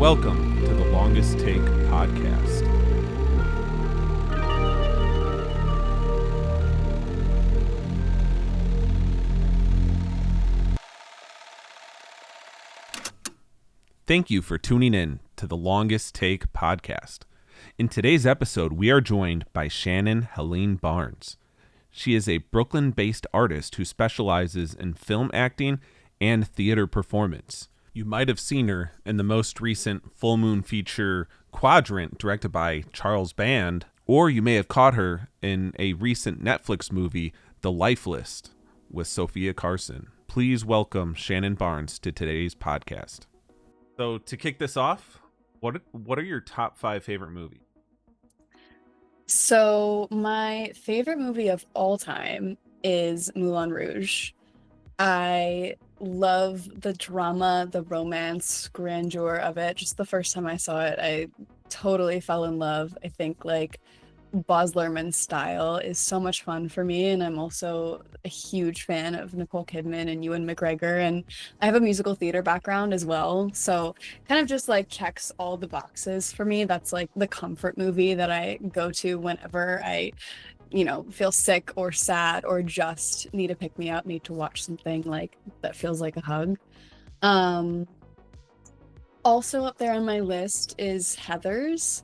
Welcome to the Longest Take podcast. Thank you for tuning in to the Longest Take podcast. In today's episode, we are joined by Shannon Helene Barnes. She is a Brooklyn-based artist who specializes in film acting and theater performance. You might have seen her in the most recent full moon feature Quadrant, directed by Charles Band, or you may have caught her in a recent Netflix movie, The Life List, with Sophia Carson. Please welcome Shannon Barnes to today's podcast. So to kick this off, what are your top 5 favorite movies? So my favorite movie of all time is Moulin Rouge. I love the drama, the romance, grandeur of it. Just the first time I saw it, I totally fell in love. I think Baz Luhrmann's style is so much fun for me, and I'm also a huge fan of Nicole Kidman and Ewan McGregor, and I have a musical theater background as well, so kind of just checks all the boxes for me. That's the comfort movie that I go to whenever I feel sick or sad or just need to pick me up, need to watch something that feels like a hug. Also up there on my list is Heathers.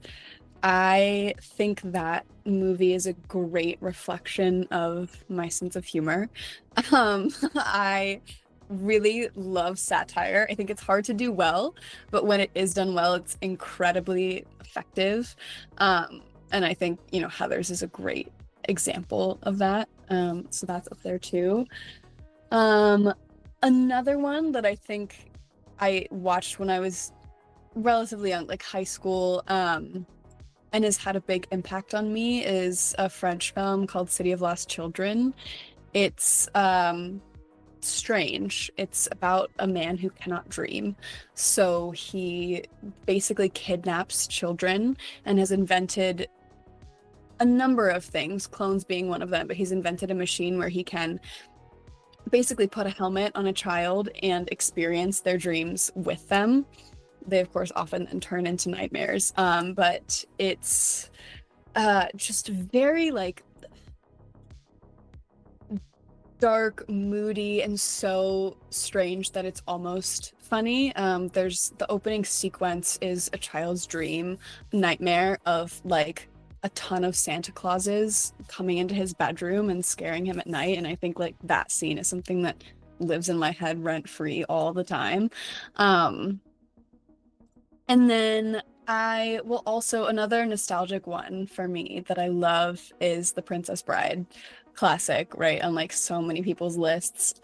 I think that movie is a great reflection of my sense of humor. I really love satire. I think it's hard to do well, but when it is done well, it's incredibly effective. And I think, Heathers is a great example of that. So that's up there too. Another one that I think I watched when I was relatively young, high school, and has had a big impact on me is a French film called City of Lost Children. It's strange. It's about a man who cannot dream. So he basically kidnaps children and has invented a number of things, clones being one of them, but he's invented a machine where he can basically put a helmet on a child and experience their dreams with them. They, of course, often then turn into nightmares, but it's just very dark, moody, and so strange that it's almost funny. There's the opening sequence is a child's dream nightmare of a ton of Santa Clauses coming into his bedroom and scaring him at night, and I think that scene is something that lives in my head rent-free all the time. And then I will also, another nostalgic one for me that I love is The Princess Bride. Classic, right, on so many people's lists.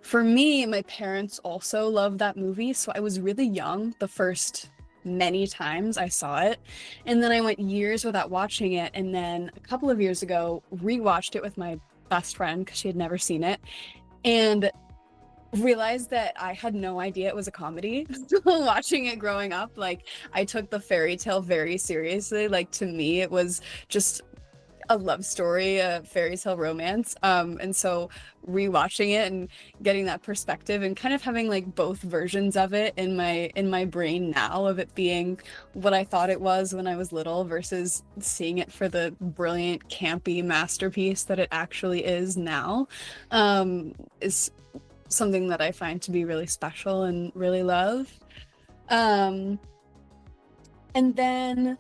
For me, my parents also love that movie, so I was really young the first many times I saw it, and then I went years without watching it, and then a couple of years ago rewatched it with my best friend because she had never seen it, and realized that I had no idea it was a comedy. Watching it growing up, I took the fairy tale very seriously. To me, it was just a love story, a fairy tale romance. And so rewatching it and getting that perspective and kind of having both versions of it in my brain now, of it being what I thought it was when I was little versus seeing it for the brilliant, campy masterpiece that it actually is now, is something that I find to be really special and really love. And then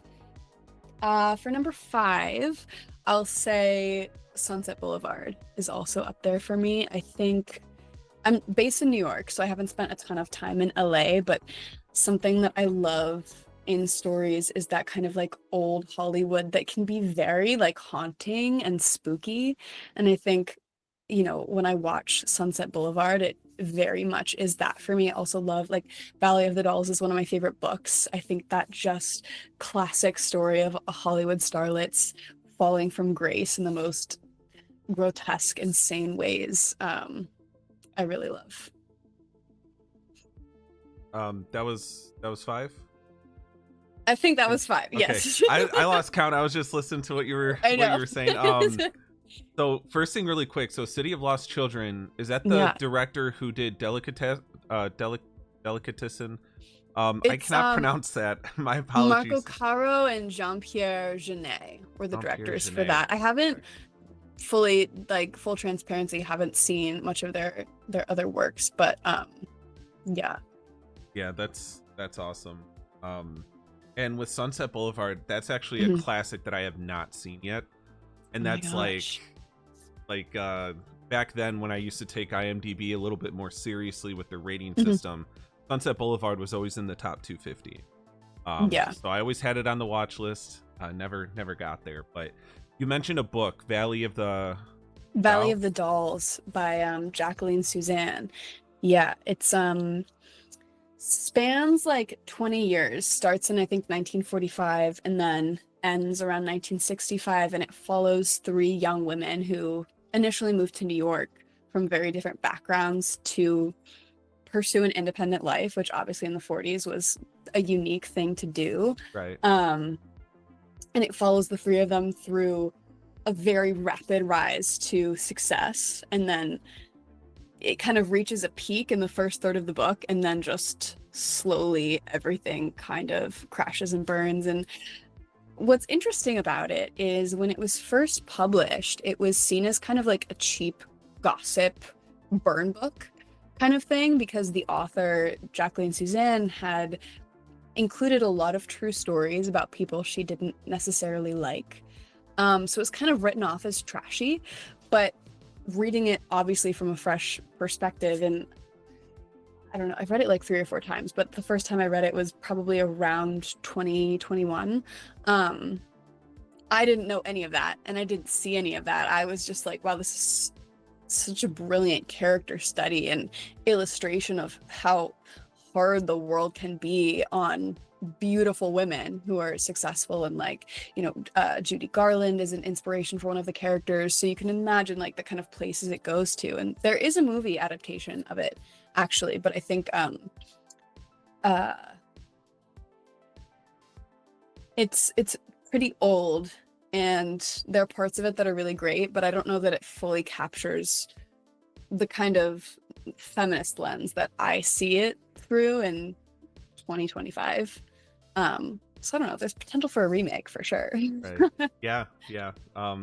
for number 5, I'll say Sunset Boulevard is also up there for me. I think I'm based in New York, so I haven't spent a ton of time in LA, but something that I love in stories is that kind of old Hollywood that can be very haunting and spooky. And I think when I watch Sunset Boulevard, it very much is that for me. I also love Valley of the Dolls is one of my favorite books. I think that just classic story of a Hollywood starlet's falling from grace in the most grotesque, insane ways, I really love. That was 5? I think that was 5. Okay. Yes. I lost count. I was just listening to what you were saying. So first thing really quick. So City of Lost Children, is that the director who did Delicatessen? I It's cannot pronounce that. My Marco apologies. Caro and Jean-Pierre Jeunet were the Jean-Pierre directors for Jeunet. that. I haven't Okay. fully, like, full transparency, haven't seen much of their other works, but yeah. Yeah, that's awesome. Um, and with Sunset Boulevard, that's actually a Mhm. classic that I have not seen yet. Oh And my that's gosh. like back then when I used to take IMDb a little bit more seriously with their rating Mhm. system, Sunset Boulevard was always in the top 250. Yeah. So I always had it on the watch list. Never got there. But you mentioned a book, Valley of the Valley Doll. of the Dolls by Jacqueline Suzanne. Yeah, it's spans like 20 years, starts in I think 1945 and then ends around 1965, and it follows three young women who initially moved to New York from very different backgrounds to pursue an independent life, which obviously in the 40s was a unique thing to do. Right. And it follows the three of them through a very rapid rise to success, and then it kind of reaches a peak in the first third of the book, and then just slowly everything kind of crashes and burns. And what's interesting about it is when it was first published, it was seen as kind of like a cheap gossip burn book kind of thing, because the author, Jacqueline Suzanne, had included a lot of true stories about people she didn't necessarily like. So it's kind of written off as trashy, but reading it obviously from a fresh perspective, and I don't know, I've read it like 3 or 4 times, but the first time I read it was probably around 2021. I didn't know any of that, and I didn't see any of that. I was just like, wow, this is such a brilliant character study and illustration of how hard the world can be on beautiful women who are successful. And like, Judy Garland is an inspiration for one of the characters, so you can imagine like the kind of places it goes to. And there is a movie adaptation of it actually, but I think it's pretty old, and there are parts of it that are really great, but I don't know that it fully captures the kind of feminist lens that I see it through in 2025. So I don't know, there's potential for a remake for sure. Right. Yeah.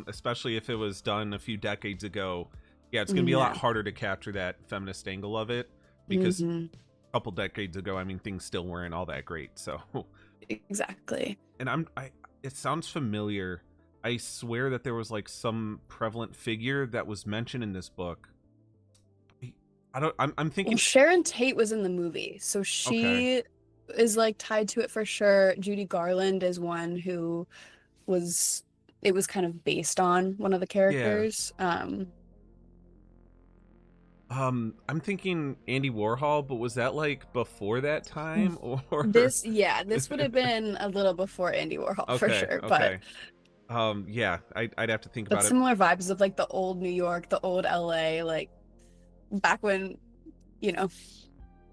Especially if it was done a few decades ago. Yeah, it's gonna be a lot Yeah. harder to capture that feminist angle of it because Hmm. a couple decades ago, I mean, things still weren't all that great. So, Exactly. and it sounds familiar. I swear that there was like some prevalent figure that was mentioned in this book. I'm Well, thinking. Sharon Tate was in the movie, so Okay. she is like tied to it for sure. Judy Garland is one who was it was kind of based on one of the Yeah. characters. I'm thinking Andy Warhol, but was that like before that time or? This would have been a little before Andy Warhol for Okay. sure, but Okay. Yeah, I'd have to think but about it. similar vibes of like the old New York, the old LA, like back when, you know,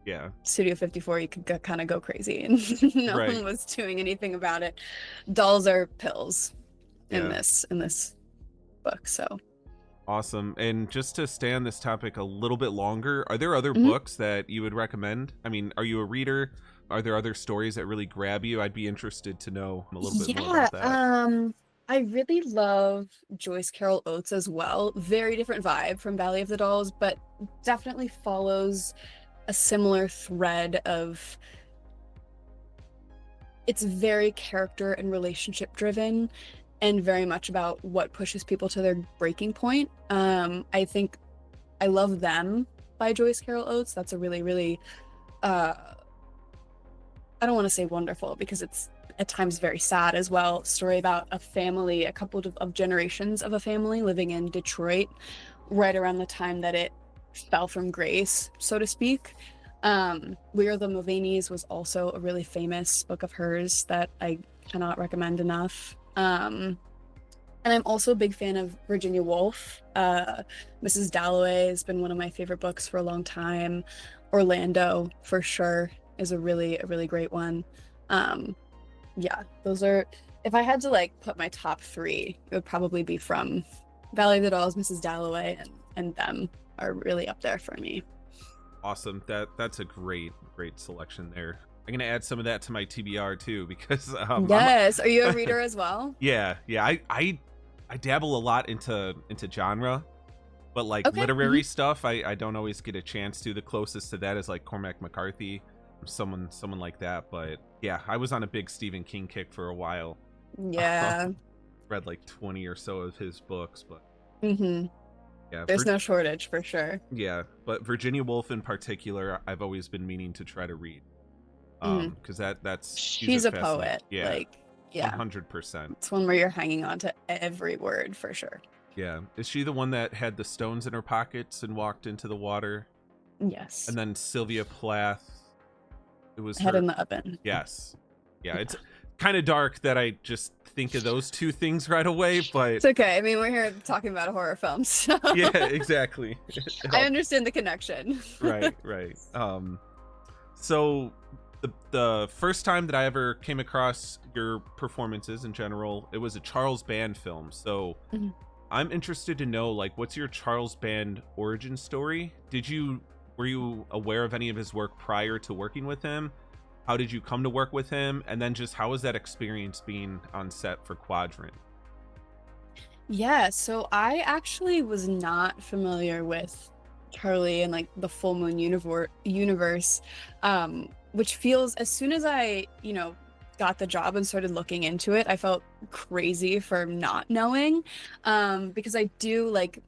Yeah. Studio 54, you could kind of go crazy and no Right. one was doing anything about it. Dolls are pills in Yeah. this book, so. Awesome. And just to stay on this topic a little bit longer, are there other Mhm. books that you would recommend? I mean, are you a reader? Are there other stories that really grab you? I'd be interested to know a little bit more Yeah, about that. I really love Joyce Carol Oates as well. Very different vibe from Valley of the Dolls, but definitely follows a similar thread of it's very character and relationship driven and very much about what pushes people to their breaking point. I think I Love Them by Joyce Carol Oates. That's a really, really uh I don't want to say wonderful because it's at times very sad as well. Story about a family, a couple of generations of a family living in Detroit right around the time that it fell from grace, so to speak. We Are the Mulvaneys was also a really famous book of hers that I cannot recommend enough. And I'm also a big fan of Virginia Woolf. Mrs. Dalloway has been one of my favorite books for a long time. Orlando, for sure, is a really great one. Yeah, those are, if I had to like put my top 3, it would probably be from Valley of the Dolls, Mrs. Dalloway, and them are really up there for me. Awesome. That's a great selection there. I'm gonna add some of that to my TBR too, because Yes. Are you a reader as well? yeah. I dabble a lot into genre, but like Okay. literary stuff, I don't always get a chance to. The closest to that is like Cormac McCarthy, someone like that. But yeah, I was on a big Stephen King kick for a while. Yeah. Read like 20 or so of his books, but Mm-hmm. yeah, There's no shortage for sure. yeah, but Virginia Woolf in particular, I've always been meaning to try to read. Mm. Because she's She's a fascinating. poet. Yeah, Like, yeah. 100%. It's one where you're hanging on to every word for sure. Yeah, is she the one that had the stones in her pockets and walked into the water? Yes. And then Sylvia Plath, it was Head her. in the oven. Yes. Yeah, it's kind of dark that I just think of those two things right away, but It's okay. I mean, we're here talking about horror films. So yeah, exactly. I understand the connection. Right. So the first time that I ever came across your performances in general, it was a Charles Band film. So Mhm. I'm interested to know, like, what's your Charles Band origin story? Were you aware of any of his work prior to working with him? How did you come to work with him? And then just how was that experience being on set for Quadrant? Yeah, so I actually was not familiar with Charlie and like the Full Moon universe, which feels as soon as I, got the job and started looking into it, I felt crazy for not knowing, because I do like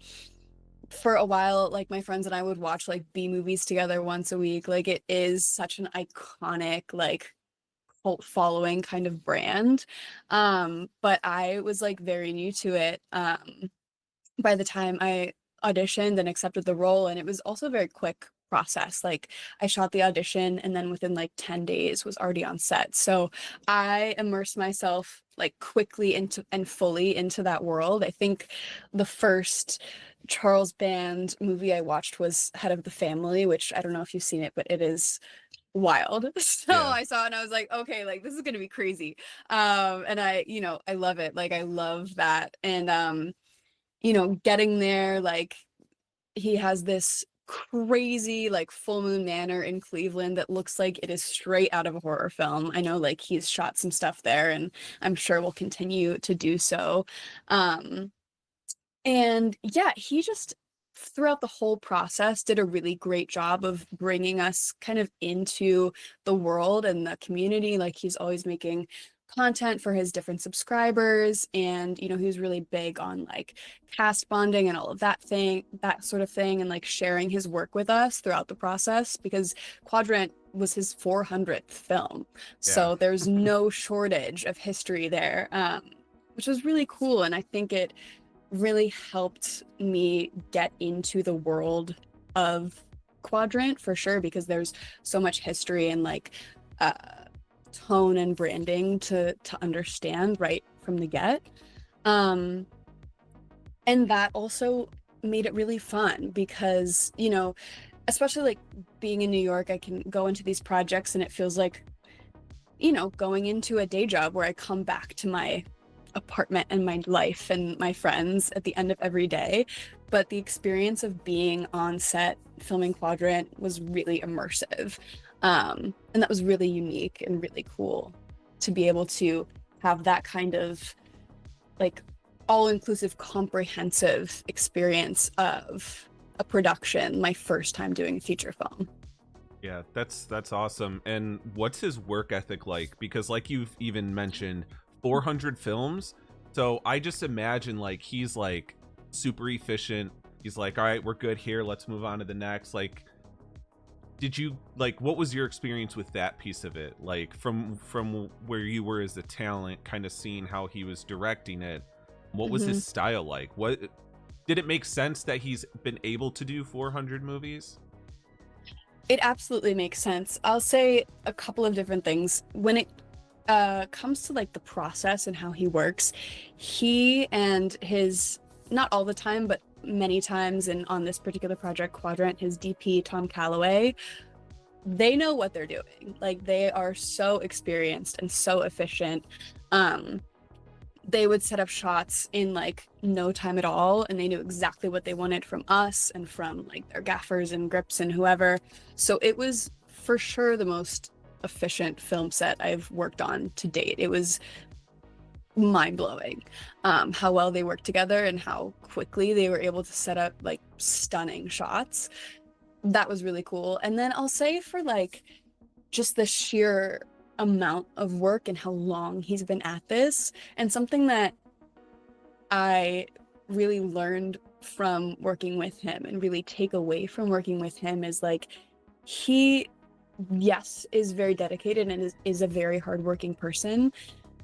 for a while, like my friends and I would watch like B movies together once a week. Like it is such an iconic like cult following kind of brand. But I was like very new to it by the time I auditioned and accepted the role, and it was also a very quick process. Like I shot the audition and then within like 10 days was already on set. So I immersed myself like quickly into and fully into that world. I think the first Charles Band movie I watched was Head of the Family, which I don't know if you've seen it, but it is wild. So Yeah. I saw it and I was like, okay, like this is gonna be crazy. And I love it. Like I love that. And getting there, like he has this crazy like full moon manor in Cleveland that looks like it is straight out of a horror film. I know like he's shot some stuff there and I'm sure will continue to do so. And yeah, he just throughout the whole process did a really great job of bringing us kind of into the world and the community. Like he's always making content for his different subscribers, and he was really big on like cast bonding and all of that sort of thing, and like sharing his work with us throughout the process, because Quadrant was his 400th film. So there's no shortage of history there, which was really cool. And I think it really helped me get into the world of Quadrant for sure, because there's so much history and like tone and branding to understand right from the get. And that also made it really fun because, especially like being in New York, I can go into these projects and it feels like, going into a day job where I come back to my apartment and my life and my friends at the end of every day. But the experience of being on set filming Quadrant was really immersive. And that was really unique and really cool to be able to have that kind of like all-inclusive, comprehensive experience of a production, my first time doing a feature film. Yeah, that's awesome. And what's his work ethic like? Because like you've even mentioned, 400 films. So I just imagine like he's like super efficient. He's like, all right, we're good here. Let's move on to the next. Like, did you like, what was your experience with that piece of it? Like from where you were as a talent, kind of seeing how he was directing it. What was his style like? What did it make sense that he's been able to do 400 movies? It absolutely makes sense. I'll say a couple of different things. When it comes to like the process and how he works, he and his, not all the time, but many times, and on this particular project Quadrant, his DP Tom Calloway, they know what they're doing. Like they are so experienced and so efficient. They would set up shots in like no time at all, and they knew exactly what they wanted from us and from like their gaffers and grips and whoever. So it was for sure the most efficient film set I've worked on to date. It was mind-blowing how well they worked together and how quickly they were able to set up like stunning shots. That was really cool. And then I'll say for like just the sheer amount of work and how long he's been at this, and something that I really learned from working with him and really take away from working with him is like, he, yes, is very dedicated and is a very hardworking person,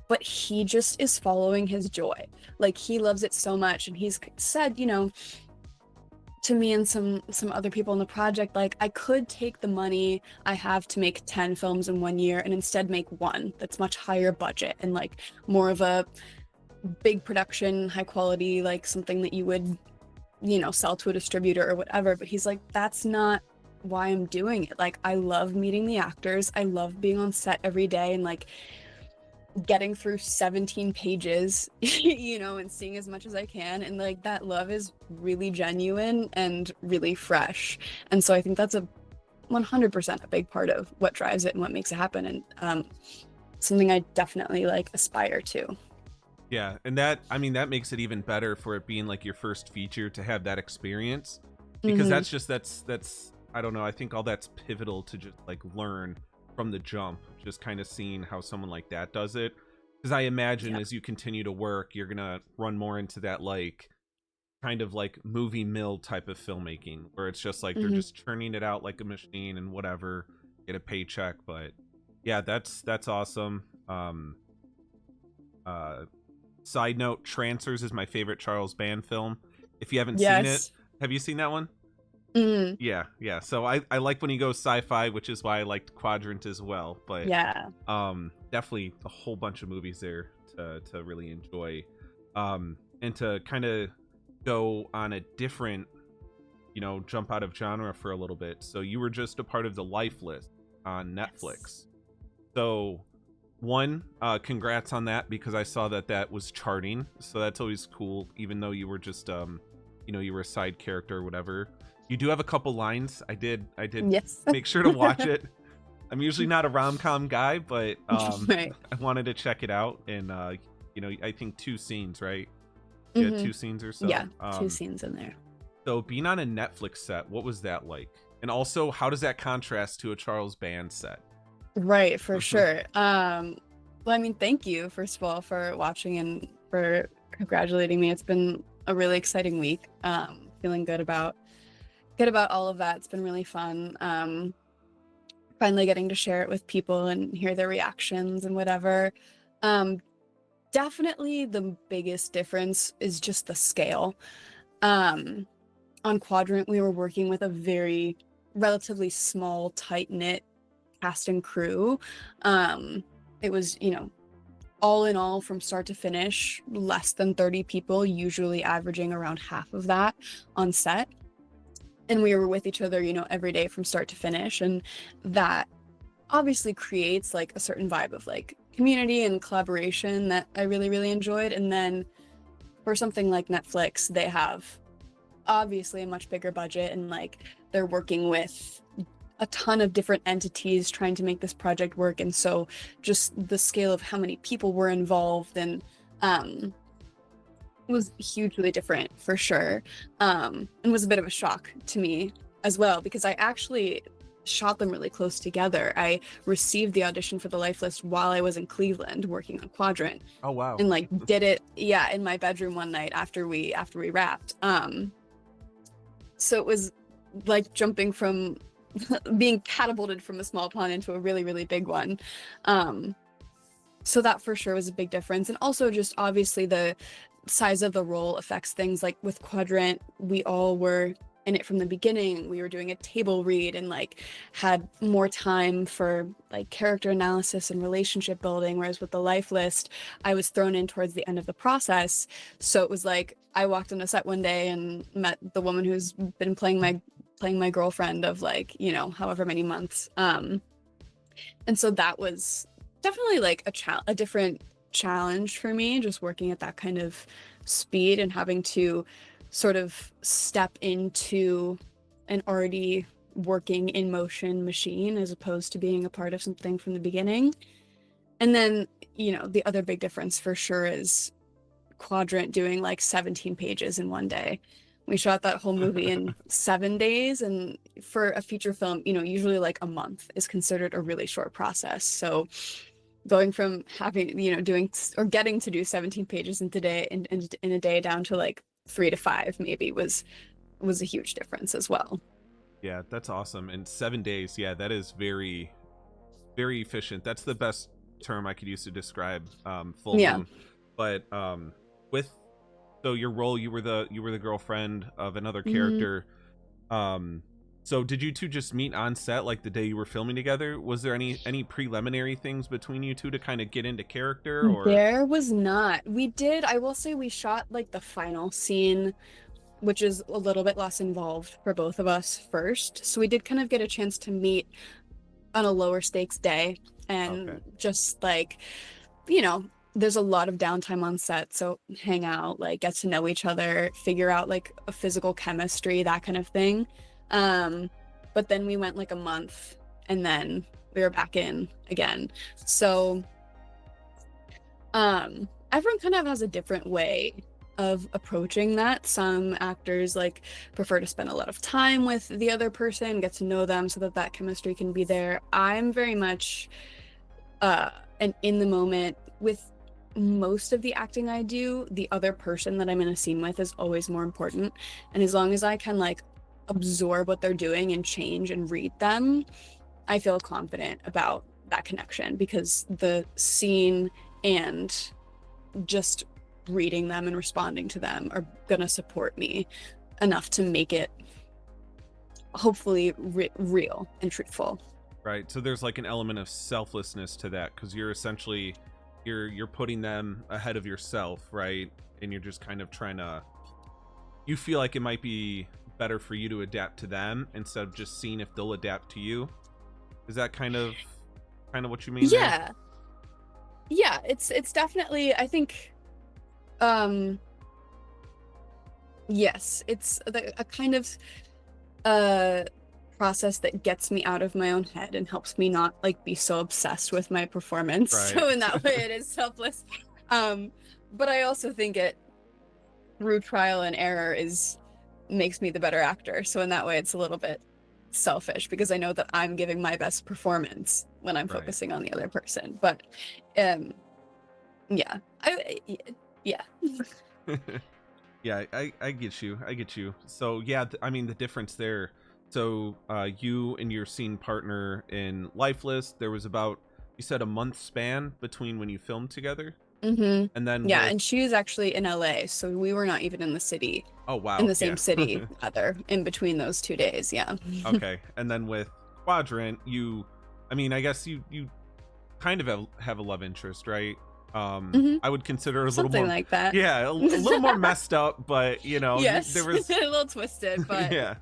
but he just is following his joy. Like, he loves it so much, and he's said, you know, to me and some other people in the project, like, I could take the money I have to make 10 films in 1 year and instead make one that's much higher budget and like more of a big production, high quality, like something that you would, you know, sell to a distributor or whatever. But he's like, that's not why I'm doing it. Like, I love meeting the actors. I love being on set every day and like getting through 17 pages, you know, and seeing as much as I can. And like, that love is really genuine and really fresh. And so I think that's a 100% a big part of what drives it and what makes it happen. And something I definitely like aspire to. Yeah, and that, I mean, that makes it even better for it being like your first feature to have that experience, because that's I don't know, I think all that's pivotal to just like learn from the jump, just kind of seeing how someone like that does it. Because I imagine as you continue to work, you're gonna run more into that like kind of like movie mill type of filmmaking, where it's just like they're just churning it out like a machine and whatever, get a paycheck. But yeah, that's awesome. Side note, Trancers is my favorite Charles Band film. If you haven't seen it, have you seen that one? Yeah. So I like when he goes sci-fi, which is why I liked Quadrant as well. But definitely a whole bunch of movies there to really enjoy. And to kind of go on a different, you know, jump out of genre for a little bit. So you were just a part of the Life List on Netflix. So one, congrats on that, because I saw that was charting. So that's always cool, even though you were just you know, you were a side character or whatever. You do have a couple lines. I did make sure to watch it. I'm usually not a rom-com guy, but I wanted to check it out. And you know, I think 2 scenes, right? You had 2 scenes or so. Yeah, 2 scenes in there. So being on a Netflix set, what was that like? And also, how does that contrast to a Charles Band set? Right, for sure. Well, I mean, thank you, first of all, for watching and for congratulating me. It's been a really exciting week. Feeling good about all of that. It's been really fun. Finally getting to share it with people and hear their reactions and whatever. Definitely the biggest difference is just the scale. On Quadrant, we were working with a very relatively small, tight-knit cast and crew. It was, you know, all in all, from start to finish, less than 30 people, usually averaging around half of that on set. And we were with each other, you know, every day from start to finish. And that obviously creates like a certain vibe of like community and collaboration that I really, really enjoyed. And then for something like Netflix, they have obviously a much bigger budget, and like they're working with a ton of different entities trying to make this project work. And so just the scale of how many people were involved and was hugely different for sure, and was a bit of a shock to me as well, because I actually shot them really close together. I received the audition for the Life List while I was in Cleveland working on Quadrant. Oh wow. And like did it in my bedroom one night after we wrapped. So it was like jumping from being catapulted from a small pond into a really, really big one. So that for sure was a big difference. And also just obviously the size of the role affects things. Like with Quadrant, we all were in it from the beginning. We were doing a table read and like had more time for like character analysis and relationship building. Whereas with the Life List, I was thrown in towards the end of the process. So it was like, I walked on a set one day and met the woman who's been playing my girlfriend of like, you know, however many months. And so that was definitely like a different challenge for me, just working at that kind of speed and having to sort of step into an already working in motion machine as opposed to being a part of something from the beginning. And then, the other big difference for sure is Quadrant doing like 17 pages in one day. We shot that whole movie in 7 days, and for a feature film, usually like a month is considered a really short process. So going from having, doing or getting to do 17 pages in a day down to like 3 to 5 maybe was a huge difference as well. Yeah, that's awesome. And 7 days, yeah, that is very, very efficient. That's the best term I could use to describe full Yeah. moon. But with so your role, you were the girlfriend of another character. So did you two just meet on set like the day you were filming together? Was there any preliminary things between you two to kind of get into character, or? There was not. I will say we shot like the final scene, which is a little bit less involved for both of us first. So we did kind of get a chance to meet on a lower stakes day and just like, there's a lot of downtime on set. So hang out, like get to know each other, figure out like a physical chemistry, that kind of thing. But then we went like a month and then we were back in again. So everyone kind of has a different way of approaching that. Some actors like prefer to spend a lot of time with the other person, get to know them so that chemistry can be there. I'm very much and in the moment. With most of the acting I do, the other person that I'm in a scene with is always more important, and as long as I can like absorb what they're doing and change and read them, I feel confident about that connection, because the scene and just reading them and responding to them are gonna support me enough to make it hopefully real and truthful. Right. So there's like an element of selflessness to that, because you're essentially you're putting them ahead of yourself, right? And you're just kind of trying to, you feel like it might be better for you to adapt to them instead of just seeing if they'll adapt to you. Is that kind of what you mean? Yeah. There? Yeah, it's definitely, I think, yes, it's a kind of process that gets me out of my own head and helps me not like be so obsessed with my performance. Right. So in that way it is selfless. But I also think it, through trial and error, makes me the better actor. So in that way it's a little bit selfish, because I know that I'm giving my best performance when I'm focusing on the other person. But yeah. Yeah. Yeah, I get you. So yeah, I mean, the difference there. So you and your scene partner in Lifeless, there was about, you said, a month span between when you filmed together. And then and she was actually in LA, so we were not even in the city. Oh wow. In the same city either, in between those 2 days. Yeah. Okay. And then with Quadrant, I guess you kind of have a love interest, right? I would consider it a something little more like that. Yeah, a little more messed up, but yes, there was a little twisted, but yeah,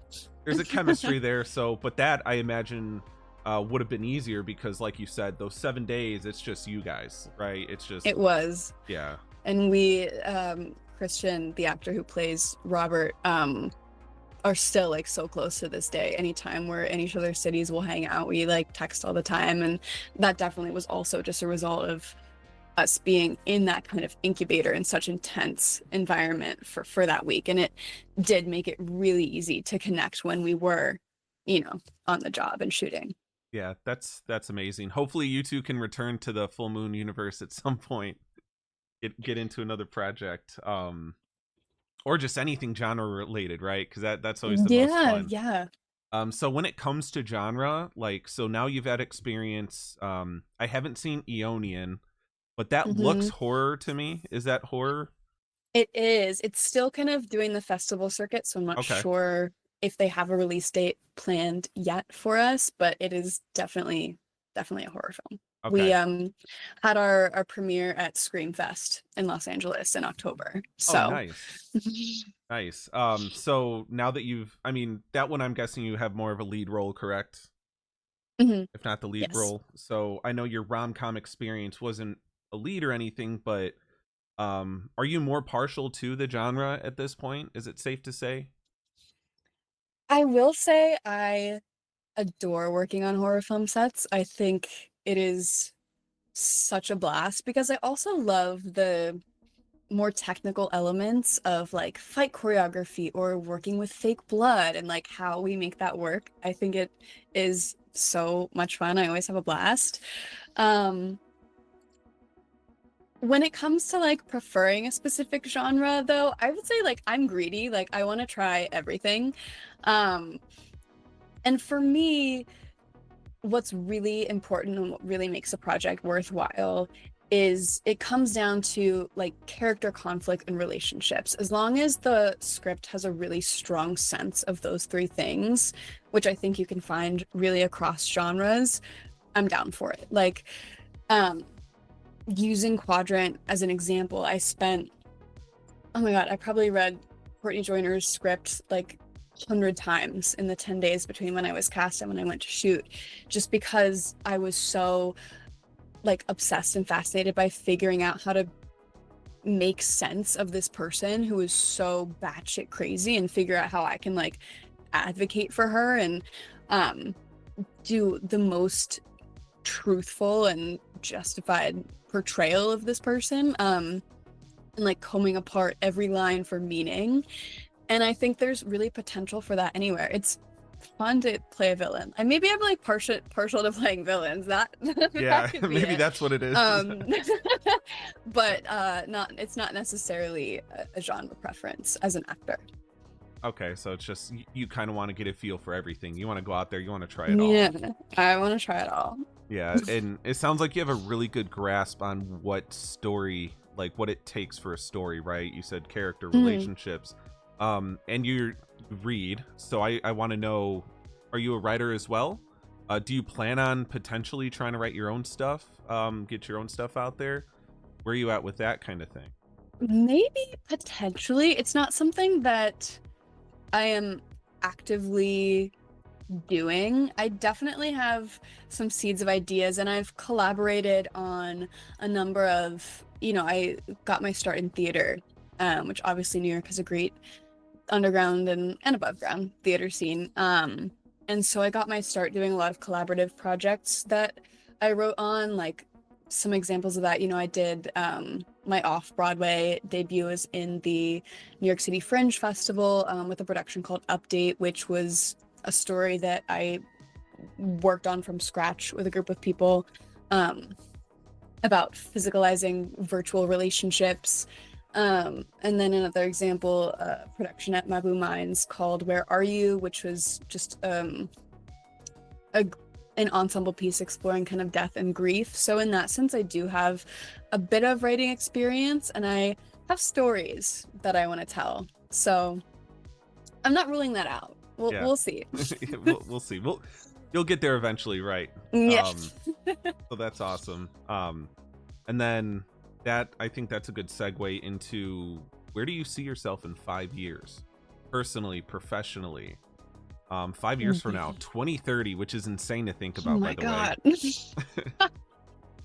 there's a chemistry there. So, but that, I imagine, would have been easier, because like you said, those 7 days, it's just you guys, right? It was. Yeah. And we, Christian, the actor who plays Robert, are still like so close to this day. Anytime we're in each other's cities, we'll hang out. We like text all the time, and that definitely was also just a result of us being in that kind of incubator in such intense environment for that week. And it did make it really easy to connect when we were, on the job and shooting. Yeah, that's amazing. Hopefully you two can return to the Full Moon universe at some point. Get into another project. Or just anything genre related, right? Because that's always the most fun. Yeah. So when it comes to genre, like, so now you've had experience. I haven't seen Eonian, but that looks horror to me. Is that horror? It is. It's still kind of doing the festival circuit, so I'm not sure if they have a release date planned yet for us, but it is definitely a horror film. We had our premiere at Scream Fest in Los Angeles in October. So nice. Nice. So now that that one, I'm guessing you have more of a lead role, correct? If not the lead role. So I know your rom-com experience wasn't a lead or anything, but are you more partial to the genre at this point? Is it safe to say? I will say I adore working on horror film sets. I think it is such a blast because I also love the more technical elements of like fight choreography or working with fake blood and like how we make that work. I think it is so much fun. I always have a blast. When it comes to like preferring a specific genre though, I would say like I'm greedy, like I want to try everything. Um, and for me, what's really important and what really makes a project worthwhile is it comes down to like character conflict and relationships. As long as the script has a really strong sense of those three things, which I think you can find really across genres, I'm down for it. Like, using Quadrant as an example, oh my God, I probably read Courtney Joyner's script like 100 times in the 10 days between when I was cast and when I went to shoot, just because I was so like obsessed and fascinated by figuring out how to make sense of this person who is so batshit crazy and figure out how I can like advocate for her and do the most truthful and justified portrayal of this person, and like combing apart every line for meaning. And I think there's really potential for that anywhere. It's fun to play a villain. And maybe I'm like partial to playing villains. That Yeah, that could be maybe it. that's what it is. But it's not necessarily a genre preference as an actor. Okay, so it's just you kind of want to get a feel for everything. You want to go out there, you want to try it all. Yeah, I want to try it all. Yeah, and it sounds like you have a really good grasp on what story, like what it takes for a story, right? You said character, relationships, and you read. So I want to know, are you a writer as well? Do you plan on potentially trying to write your own stuff, get your own stuff out there? Where are you at with that kind of thing? Maybe potentially. It's not something that I am actively doing. I definitely have some seeds of ideas, and I've collaborated on a number of, I got my start in theater, which obviously New York has a great underground and above ground theater scene. And so I got my start doing a lot of collaborative projects that I wrote on, like some examples of that. I did my Off-Broadway debut was in the New York City Fringe Festival with a production called Update, which was a story that I worked on from scratch with a group of people about physicalizing virtual relationships. And then another example, production at Mabou Mines called Where Are You?, which was just an ensemble piece exploring kind of death and grief. So in that sense, I do have a bit of writing experience, and I have stories that I want to tell. So I'm not ruling that out. We'll see. we'll see. You'll get there eventually, right? Yes. So that's awesome. And then I think that's a good segue into, where do you see yourself in 5 years, personally, professionally? 5 years from now, 2030, which is insane to think about. Oh my by the God. way.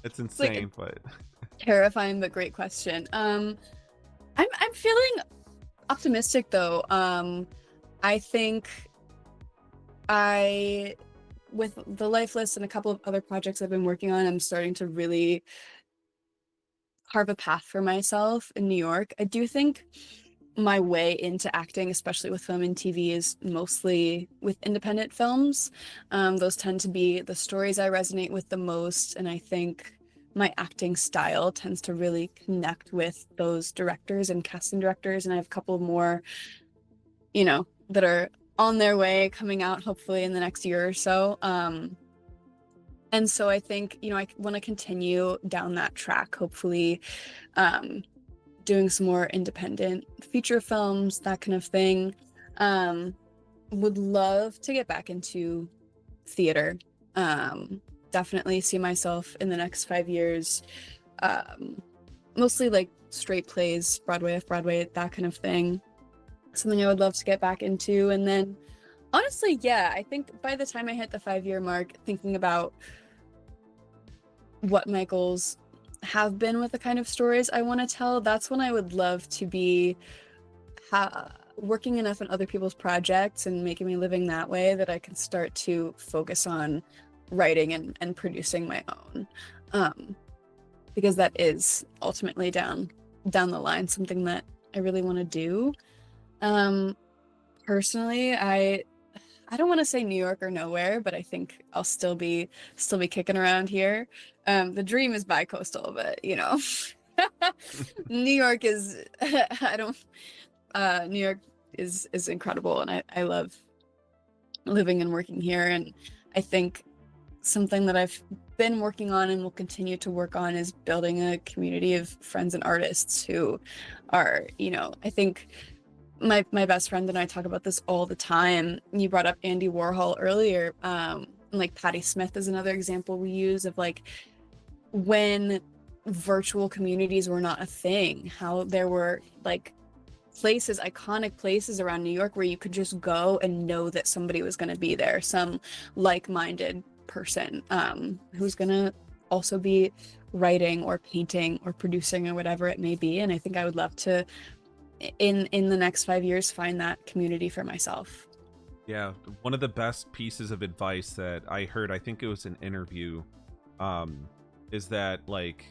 It's insane, like but terrifying but great question. I'm feeling optimistic though. I think with the Lifeless and a couple of other projects I've been working on, I'm starting to really carve a path for myself in New York. I do think my way into acting, especially with film and TV, is mostly with independent films. Those tend to be the stories I resonate with the most, and I think my acting style tends to really connect with those directors and casting directors, and I have a couple more, that are on their way, coming out hopefully in the next year or so. And so I think, I want to continue down that track, hopefully doing some more independent feature films, that kind of thing. Would love to get back into theater. Definitely see myself in the next 5 years, mostly like straight plays, Broadway, Off-Broadway, that kind of thing. Something I would love to get back into. And then honestly, yeah, I think by the time I hit the 5-year mark, thinking about what my goals have been with the kind of stories I want to tell, that's when I would love to be working enough in other people's projects and making me living that way that I can start to focus on writing and producing my own. Because that is ultimately down the line something that I really want to do. Personally, I don't want to say New York or nowhere, but I think I'll still be kicking around here. The dream is bi-coastal, but you know, New York is New York is incredible, and I love living and working here. And I think something that I've been working on and will continue to work on is building a community of friends and artists who are, you know, I think my best friend and I talk about this all the time. You brought up Andy Warhol earlier. Like Patti Smith is another example we use of like when virtual communities were not a thing, how there were like places, iconic places around New York where you could just go and know that somebody was going to be there, some like-minded person who's going to also be writing or painting or producing or whatever it may be. And I think I would love to in the next 5 years find that community for myself. Yeah, one of the best pieces of advice that I heard, I think it was an interview, is that like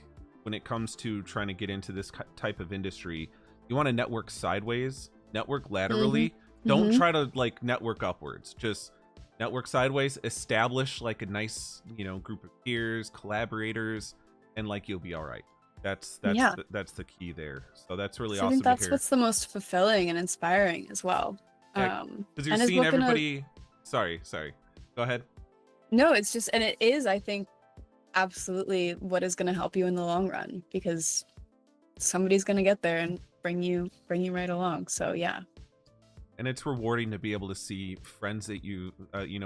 when it comes to trying to get into this type of industry, you want to network sideways, network laterally. Don't try to like network upwards, just network sideways, establish like a nice, you know, group of peers, collaborators, and like you'll be all right. That's the key there. So that's really awesome. I think that's to hear. what's the most fulfilling and inspiring as well. Because you're seeing everybody. Sorry. Go ahead. No, it's just, and it is, I think, absolutely what is going to help you in the long run, because somebody's going to get there and bring you right along. So yeah. And it's rewarding to be able to see friends that you,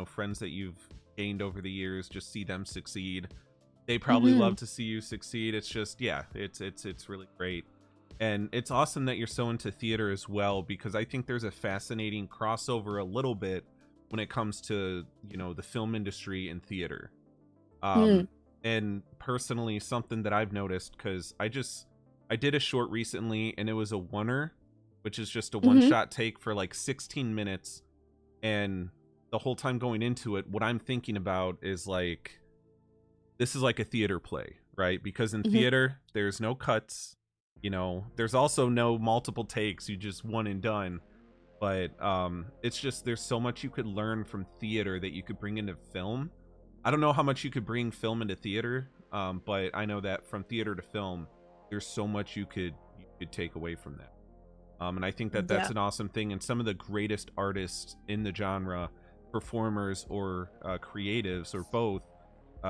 friends that you've gained over the years, just see them succeed. They probably love to see you succeed. It's just, yeah, it's really great. And it's awesome that you're so into theater as well, because I think there's a fascinating crossover a little bit when it comes to, you know, the film industry and theater. And personally, something that I've noticed, because I did a short recently and it was a oneer, which is just a one-shot take for like 16 minutes. And the whole time going into it, what I'm thinking about is like, this is like a theater play, right? Because in theater, there's no cuts, you know, there's also no multiple takes, you just one and done. But it's just, there's so much you could learn from theater that you could bring into film. I don't know how much you could bring film into theater, but I know that from theater to film, there's so much you could take away from that. And I think that that's an awesome thing. And some of the greatest artists in the genre, performers or creatives or both,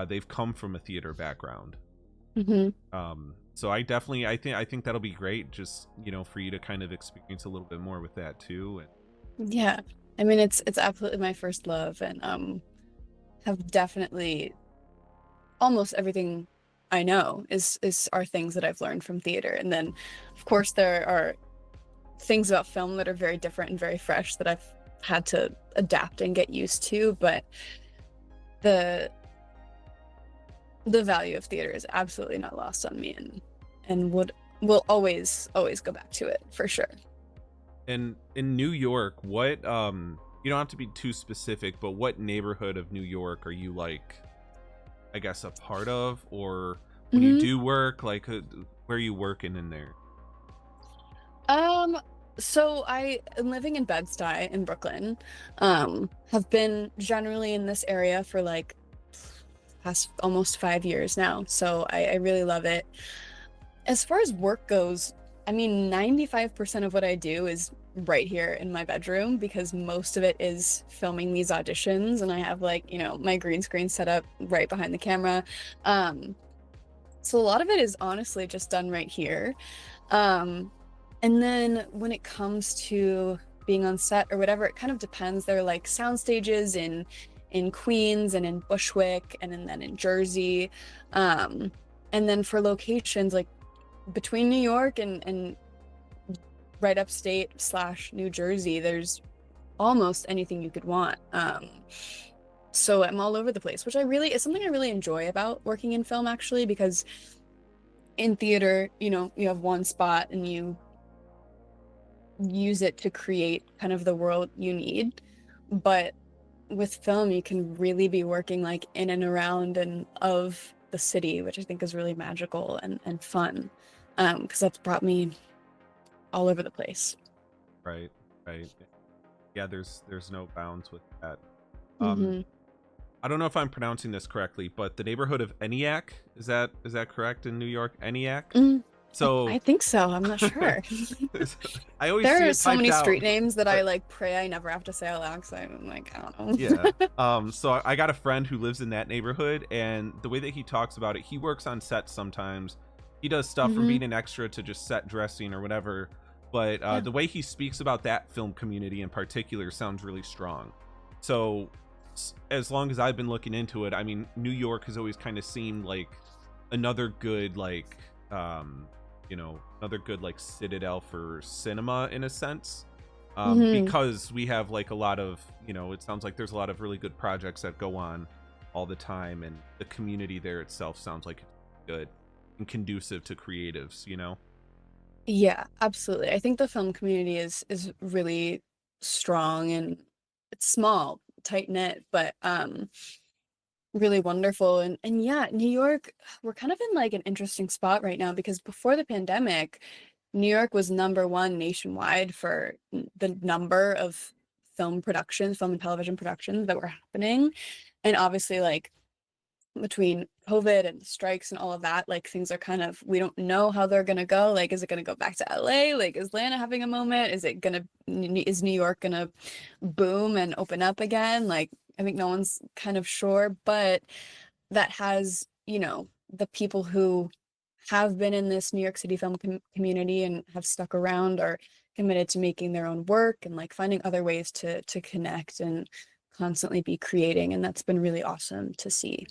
they've come from a theater background. So I think that'll be great, just, you know, for you to kind of experience a little bit more with that too. And yeah, I mean, it's absolutely my first love, and have definitely almost everything I know are things that I've learned from theater. And then of course there are things about film that are very different and very fresh that I've had to adapt and get used to, but the value of theater is absolutely not lost on me, and will always go back to it for sure. And in New York, what you don't have to be too specific, but what neighborhood of New York are you, like, I guess, a part of? Or when you do work, like, where are you working in there? So I am living in Bed-Stuy in Brooklyn. Have been generally in this area for like past almost 5 years now, so I really love it. As far as work goes, I mean, 95% of what I do is right here in my bedroom, because most of it is filming these auditions, and I have, like, you know, my green screen set up right behind the camera. So a lot of it is honestly just done right here. And then when it comes to being on set or whatever, it kind of depends. There are like sound stages in Queens and in Bushwick and then in Jersey. And then for locations, like between New York and right upstate / New Jersey, there's almost anything you could want. So I'm all over the place, which is something I really enjoy about working in film, actually, because in theater, you know, you have one spot and you use it to create kind of the world you need. But with film, you can really be working like in and around and of the city, which I think is really magical and fun, because that's brought me all over the place. Right. Yeah, there's no bounds with that. Mm-hmm. I don't know if I'm pronouncing this correctly, but the neighborhood of ENIAC, is that correct in New York? ENIAC? So I think so. I'm not sure. I always There see are it so many typed out, street names that but I like pray I never have to say out loud, because I'm like, I don't know. yeah. So I got a friend who lives in that neighborhood, and the way that he talks about it, he works on sets sometimes. He does stuff from being an extra to just set dressing or whatever. But Yeah. the way he speaks about that film community in particular sounds really strong. So as long as I've been looking into it, I mean, New York has always kind of seemed like another good like another good like citadel for cinema in a sense, because we have like a lot of, it sounds like there's a lot of really good projects that go on all the time, and the community there itself sounds like it's good and conducive to creatives. Yeah, absolutely. I think the film community is really strong, and it's small, tight knit, but really wonderful. And yeah, New York, we're kind of in like an interesting spot right now, because before the pandemic, New York was #1 nationwide for the number of film and television productions that were happening. And obviously, like, between COVID and strikes and all of that, like, things are kind of, we don't know how they're gonna go. Like, is it gonna go back to LA? Like, is Atlanta having a moment? Is New York gonna boom and open up again? Like, I think no one's kind of sure, but that has, the people who have been in this New York City film community and have stuck around are committed to making their own work and like finding other ways to connect and constantly be creating, and that's been really awesome to see.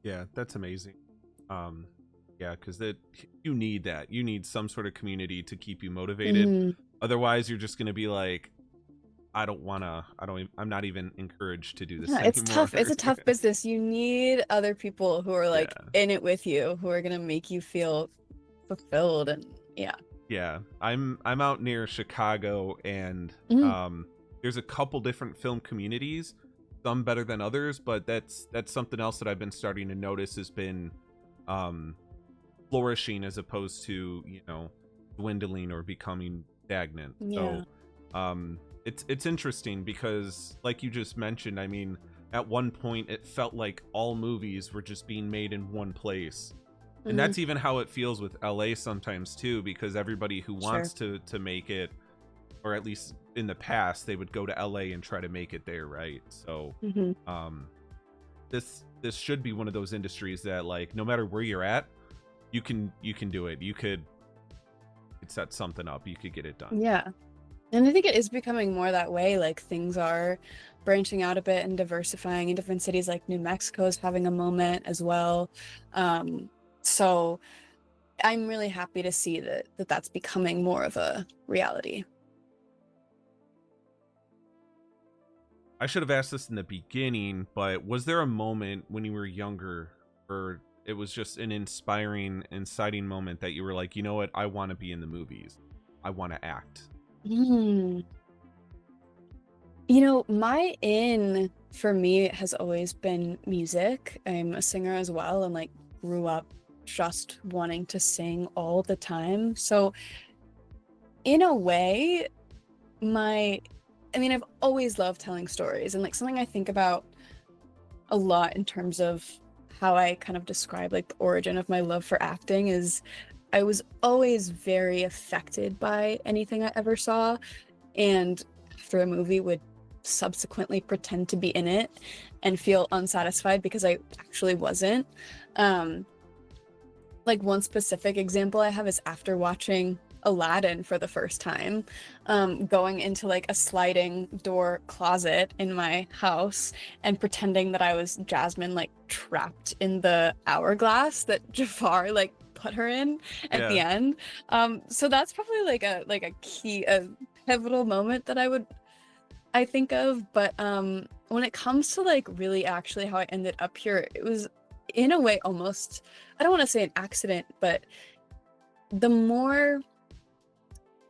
Yeah, that's amazing. Yeah, because you need that. You need some sort of community to keep you motivated. Otherwise, you're just gonna be like, I'm not even encouraged to do this Yeah, it's anymore. tough. It's a tough business. You need other people who are like Yeah. in it with you, who are gonna make you feel fulfilled. And yeah. Yeah, I'm out near Chicago, and there's a couple different film communities, some better than others, but that's something else that I've been starting to notice has been flourishing as opposed to, dwindling or becoming stagnant. Yeah. So it's interesting because, like you just mentioned, I mean, at one point it felt like all movies were just being made in one place. And that's even how it feels with LA sometimes too, because everybody who wants to make it, or at least in the past, they would go to LA and try to make it there, right? So this should be one of those industries that, like, no matter where you're at, you can do it. You could set something up, you could get it done. Yeah. And I think it is becoming more that way. Like, things are branching out a bit and diversifying in different cities. Like New Mexico is having a moment as well. So I'm really happy to see that's becoming more of a reality. I should have asked this in the beginning, but was there a moment when you were younger, or it was just an inspiring, inciting moment that you were like, you know what, I want to be in the movies, I want to act? My in for me has always been music. I'm a singer as well, and like grew up just wanting to sing all the time. So in a way, I've always loved telling stories, and like something I think about a lot in terms of how I kind of describe like the origin of my love for acting is I was always very affected by anything I ever saw, and after a movie would subsequently pretend to be in it and feel unsatisfied because I actually wasn't. Like, one specific example I have is after watching Aladdin for the first time, going into like a sliding door closet in my house and pretending that I was Jasmine, like trapped in the hourglass that Jafar like put her in at the end. So that's probably like a pivotal moment that I think of. But when it comes to like really actually how I ended up here, it was in a way almost, I don't want to say an accident, but the more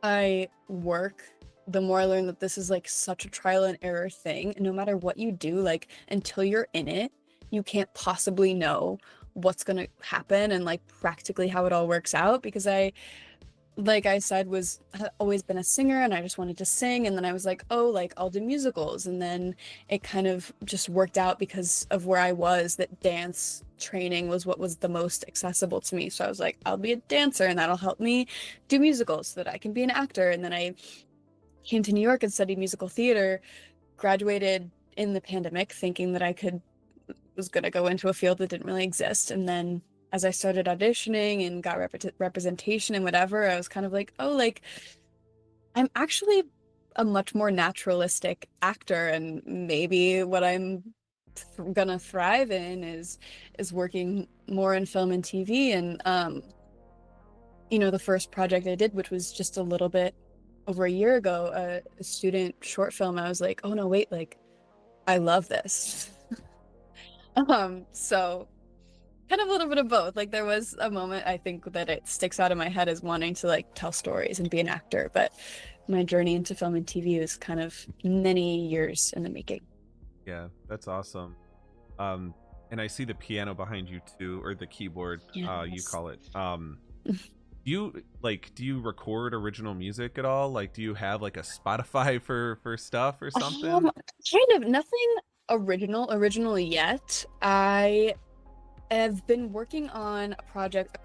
I work, the more I learn that this is like such a trial and error thing. And no matter what you do, like until you're in it, you can't possibly know what's going to happen and like practically how it all works out. Because like I said, had always been a singer and I just wanted to sing. And then I was like, oh, like I'll do musicals. And then it kind of just worked out because of where I was, that dance training was what was the most accessible to me. So I was like, I'll be a dancer and that'll help me do musicals so that I can be an actor. And then I came to New York and studied musical theater, graduated in the pandemic thinking that was going to go into a field that didn't really exist. And then as I started auditioning and got representation and whatever, I was kind of like, oh, like I'm actually a much more naturalistic actor, and maybe what I'm gonna thrive in is working more in film and TV. And the first project I did, which was just a little bit over a year ago, a student short film, I was like, oh no, wait, like I love this. So kind of a little bit of both. Like there was a moment I think that it sticks out in my head as wanting to like tell stories and be an actor, but my journey into film and TV was kind of many years in the making. Yeah, that's awesome. And I see the piano behind you too, or the keyboard, Yes. you call it. Do you record original music at all? Like, do you have like a Spotify for stuff or something? Kind of nothing original yet. I have been working on a project,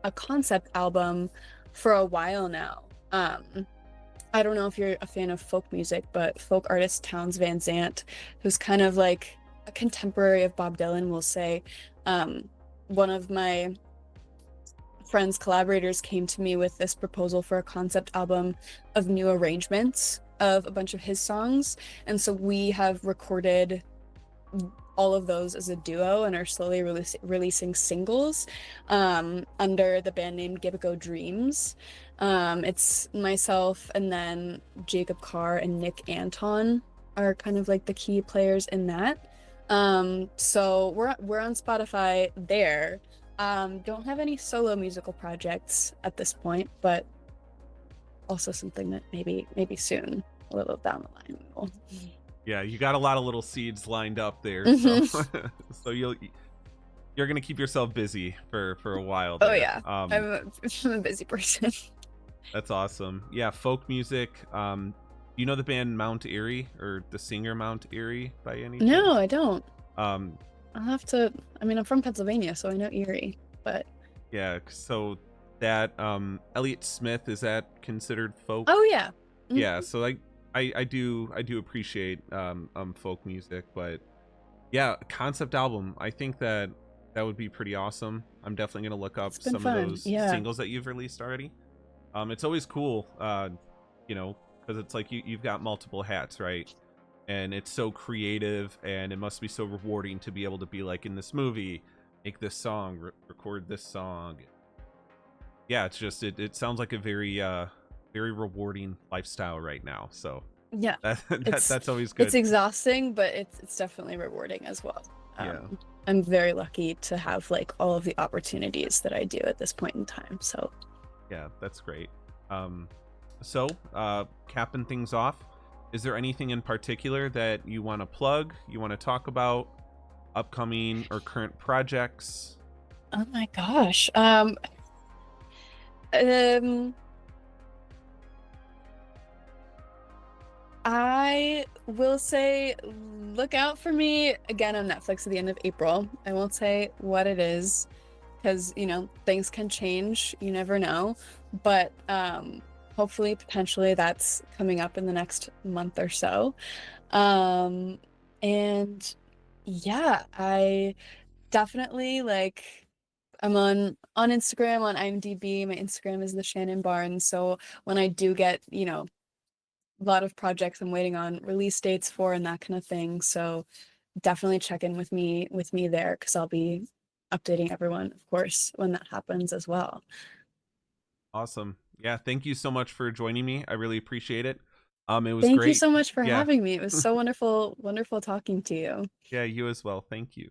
a concept album for a while now. I don't know if you're a fan of folk music, but folk artist Townes Van Zandt, who's kind of like a contemporary of Bob Dylan, will say, one of my friends, collaborators, came to me with this proposal for a concept album of new arrangements of a bunch of his songs. And so we have recorded all of those as a duo and are slowly releasing singles under the band name Guipago Dreams. It's myself, and then Jacob Carr and Nick Anton are kind of like the key players in that. So we're on Spotify there. Don't have any solo musical projects at this point, but also something that maybe soon, a little down the line, we'll... Yeah, you got a lot of little seeds lined up there, so so you're gonna keep yourself busy for a while there. Oh yeah, I'm a busy person. That's awesome. Yeah, folk music. You know the band Mount Erie, or the singer Mount Erie by any chance? No, I don't. I'll have to. I mean, I'm from Pennsylvania, so I know Erie, but yeah. So that Elliott Smith, is that considered folk? Oh yeah. Mm-hmm. Yeah. So I do appreciate folk music, but yeah, concept album. I think that would be pretty awesome. I'm definitely gonna look up some of those singles that you've released already. It's always cool, because it's like you've got multiple hats, right? And it's so creative, and it must be so rewarding to be able to be like, in this movie, make this song, record this song. Yeah, it's just it sounds like a very rewarding lifestyle right now. So yeah, that's always good. It's exhausting, but it's definitely rewarding as well. Yeah, I'm very lucky to have like all of the opportunities that I do at this point in time. So yeah, that's great. So capping things off, is there anything in particular that you want to plug, you want to talk about, upcoming or current projects? Oh my gosh. I will say, look out for me again on Netflix at the end of April. I won't say what it is, because things can change, you never know, but hopefully, potentially, that's coming up in the next month or so. And yeah, I definitely I'm on Instagram, on IMDb. My Instagram is the Shannon Barnes. So when I do get, a lot of projects I'm waiting on release dates for and that kind of thing. So definitely check in with me there, because I'll be updating everyone, of course, when that happens as well. Awesome. Yeah, thank you so much for joining me. I really appreciate it. It was Thank great. you so much for having me. It was so wonderful talking to you. Yeah, you as well. Thank you.